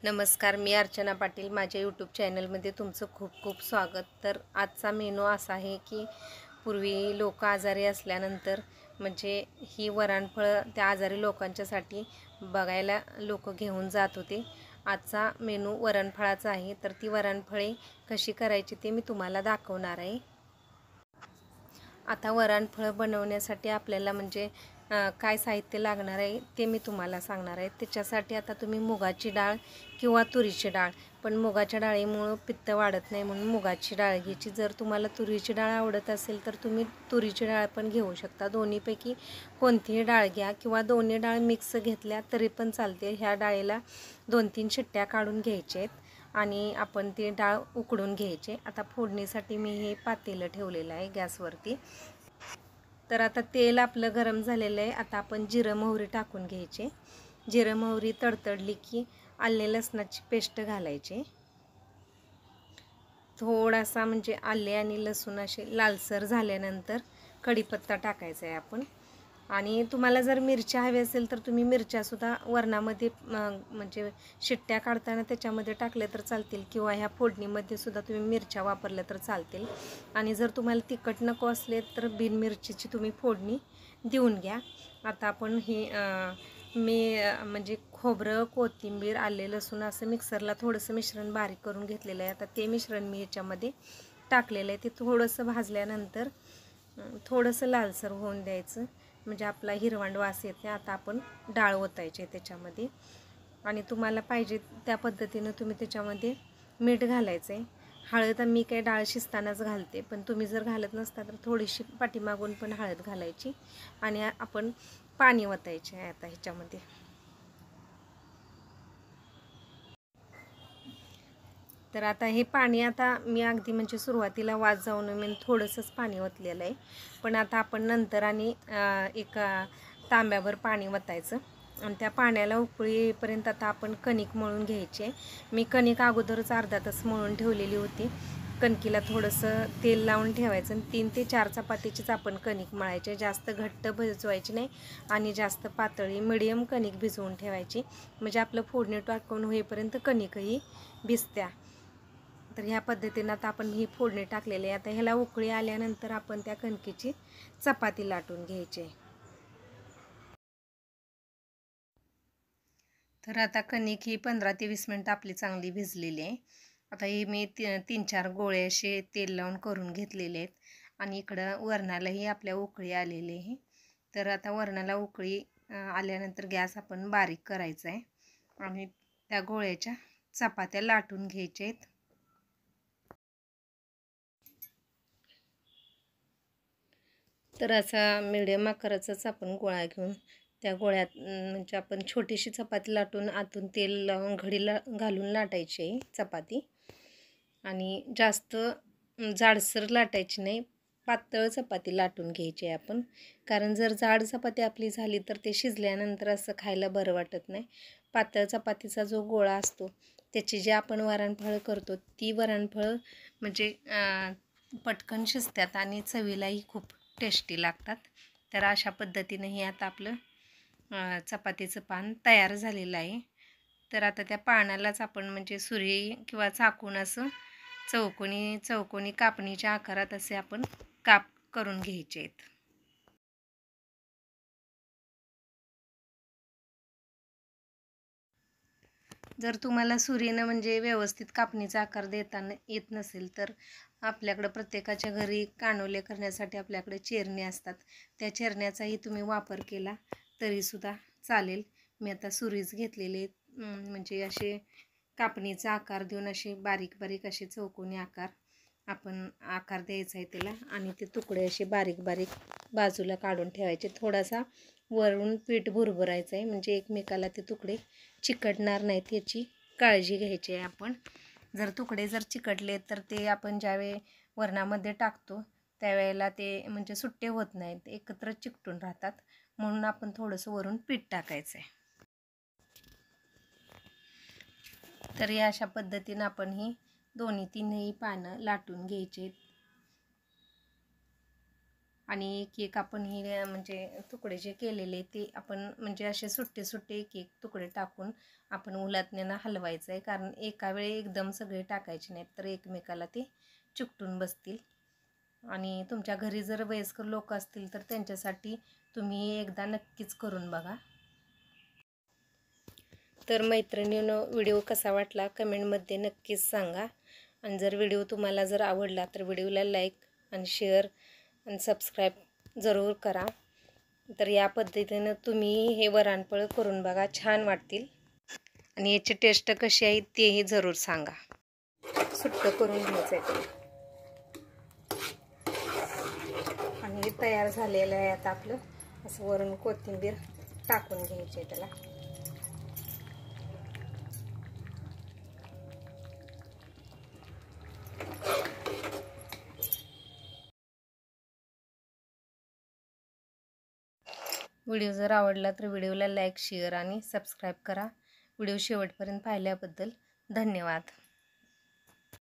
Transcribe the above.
नमस्कार, मी अर्चना पाटील. माझ्या यूट्यूब चॅनलमध्ये तुमचं खूप खूप स्वागत. तर आजचा मेनू असा आहे की पूर्वी लोक आजारी असल्यानंतर म्हणजे ही वरणफळं त्या आजारी लोकांच्यासाठी बघायला लोक घेऊन जात होते. आजचा मेनू वरणफळाचा आहे. तर ती वरणफळे कशी करायची ते मी तुम्हाला दाखवणार आहे. आता वरणफळं बनवण्यासाठी आपल्याला म्हणजे काय साहित्य लागणार आहे ते मी तुम्हाला सांगणार आहे. त्याच्यासाठी आता तुम्ही मुगाची डाळ किंवा तुरीची डाळ, पण मुगाच्या डाळीमुळं पित्त वाढत नाही म्हणून मुगाची डाळ घ्यायची. जर तुम्हाला तुरीची डाळ आवडत असेल तर तुम्ही तुरीची डाळ पण घेऊ शकता. दोन्हीपैकी कोणतीही डाळ घ्या किंवा दोन्ही डाळ मिक्स घेतल्या तरी पण चालते. ह्या डाळीला 2-3 शिट्ट्या काढून घ्यायच्या आहेत आणि आपण ती डाळ उकडून घ्यायची. आता फोडणीसाठी मी हे पातेलं ठेवलेलं आहे गॅसवरती. तर आता तेल आपलं गरम झालेलं आहे. आता आपण जिरं मोहरी टाकून घ्यायचे. जिरं मोहरी तडतडली की आले लसणाची पेस्ट घालायची. थोडासा म्हणजे आले आणि लसूण असे लालसर झाल्यानंतर कढीपत्ता टाकायचा आहे आपण. आणि तुम्हाला जर मिरच्या हव्या असेल तर तुम्ही मिरच्यासुद्धा वरणामध्ये म्हणजे शिट्ट्या काढताना त्याच्यामध्ये टाकल्या तर चालतील किंवा ह्या फोडणीमध्ये सुद्धा तुम्ही मिरच्या वापरल्या तर चालतील. आणि जर तुम्हाला तिखट नको असले तर बिन मिरचीची तुम्ही फोडणी देऊन घ्या. आता आपण ही म्हणजे खोबरं, कोथिंबीर, आले, लसूण असं मिक्सरला थोडंसं मिश्रण बारीक करून घेतलेलं आहे. आता ते मिश्रण मी ह्याच्यामध्ये टाकलेलं आहे. ते थोडंसं भाजल्यानंतर थोडंसं लालसर होऊन द्यायचं म्हणजे आपला हिरवंड वास येते. आता आपण डाळ ओतायची त्याच्यामध्ये आणि तुम्हाला पाहिजे त्या पद्धतीनं तुम्ही त्याच्यामध्ये मीठ घालायचं आहे. हळद मी काही डाळ शिजतानाच घालते, पण तुम्ही जर घालत नसता तर थोडीशी पाठीमागून पण हळद घालायची आणि आपण पाणी ओतायचे आहे आता ह्याच्यामध्ये. तर आता हे पाणी आता मी अगदी म्हणजे सुरुवातीला वास जाऊन मी थोडंसंच पाणी ओतलेलं आहे, पण आता आपण नंतर आणि एका तांब्यावर पाणी ओतायचं आणि त्या पाण्याला उकळी येईपर्यंत आता आपण कणिक मळून घ्यायची आहे. मी कणिक अगोदरच अर्धा तास मळून ठेवलेली होती. कणकीला थोडंसं तेल लावून ठेवायचं आणि 3 ते 4 चपातीचीच आपण कणिक मळायची. जास्त घट्ट भिजवायची नाही आणि जास्त पातळी मिडियम कणिक भिजवून ठेवायची म्हणजे आपलं फोडणी टाकून होईपर्यंत कणिकही भिजत्या. तर ह्या पद्धतीनं आता आपण ही फोडणी टाकलेली आहे. आता ह्याला उकळी आल्यानंतर आपण त्या कणकेची चपाती लाटून घ्यायची. तर आता कणिक ही 15 ते 20 मिनटं आपली चांगली भिजलेली आहे. आता ही मी 3-4 गोळे असे तेल लावून करून घेतलेले आहेत आणि इकडं वरणालाही आपल्या उकळी आलेली आहे. तर आता वरणाला उकळी आल्यानंतर गॅस आपण बारीक करायचा आहे आणि त्या गोळ्याच्या चपात्या लाटून घ्यायच्या आहेत. तर असा मिडियम आकाराचाच आपण गोळा घेऊन त्या गोळ्यात म्हणजे आपण छोटीशी चपाती लाटून आतून तेल लावून घडीला घालून लाटायची आहे चपाती आणि जास्त जाडसर लाटायची नाही, पातळ चपाती लाटून घ्यायची आहे आपण. कारण जर जाड चपाती आपली झाली तर ते शिजल्यानंतर असं खायला बरं वाटत नाही. पातळ चपातीचा जो गोळा असतो त्याची जे आपण वरणफळं करतो ती वरणफळं म्हणजे पटकन शिजतात आणि चवीलाही खूप टेस्टी लागतात. तर अशा पद्धतीने हे आता आपलं चपातीचं पान तयार झालेलं आहे. तर आता त्या पानालाच आपण म्हणजे सुरी किंवा चाकून असं चौकोनी चौकोनी कापणीच्या आकारात असे आपण काप करून घ्यायचे आहेत. जर तुम्हाला सुरीनं म्हणजे व्यवस्थित कापणीचा आकार देताना येत नसेल तर आपल्याकडं प्रत्येकाच्या घरी कानोले करण्यासाठी आपल्याकडे चिरणे असतात. त्या चिरण्याचाही तुम्ही वापर केला तरीसुद्धा चालेल. मी आता सुरीच घेतलेले म्हणजे असे कापणीचा आकार देऊन असे बारीक बारीक असे चौकोनी आपण आकार द्यायचा आहे त्याला आणि ते तुकडे असे बारीक बारीक बाजूला काढून ठेवायचे. थोडासा वरून पीठ भुरभुरायचं आहे म्हणजे एकमेकाला ते तुकडे चिकटणार नाहीत याची काळजी घ्यायची आहे आपण. जर तुकडे चिकटले तर ते आपण ज्यावेळी वरणामध्ये टाकतो त्यावेळेला ते म्हणजे सुट्टे होत नाहीत, एकत्र चिकटून राहतात. म्हणून आपण थोडंसं वरून पीठ टाकायचं आहे. तर या अशा पद्धतीनं आपण ही दोन्ही तीनही पानं लाटून घ्यायचे आणि केक आपण हे म्हणजे तुकडे जे केलेले ते आपण म्हणजे असे सुट्टे सुट्टे केक तुकडे टाकून आपण उलथण्यानं हलवायचं आहे, कारण एका वेळी एकदम सगळे टाकायचे नाहीत तर एकमेकाला ते चिकटून बसतील. आणि तुमच्या घरी जर वयस्कर लोक असतील तर त्यांच्यासाठी तुम्ही एकदा नक्कीच करून बघा. तर मैत्रिणींनो, व्हिडिओ कसा वाटला कमेंटमध्ये नक्कीच सांगा. आणि जर व्हिडिओ तुम्हाला जर आवडला तर व्हिडिओला लाईक आणि शेअर आणि सबस्क्राईब जरूर करा. तर या पद्धतीनं तुम्ही हे वरणफळ करून बघा, छान वाटतील. आणि याची टेस्ट कशी आहे तेही जरूर सांगा. सुट्ट करून घ्यायचं आहे आणि हे तयार झालेलं आहे. आता आपलं असं वरून कोथिंबीर टाकून घ्यायची आहे त्याला. व्हिडिओ जर आवडला तर व्हिडिओला लाईक शेअर आणि सबस्क्राईब करा. व्हिडिओ शेवटपर्यंत पाहिल्याबद्दल धन्यवाद.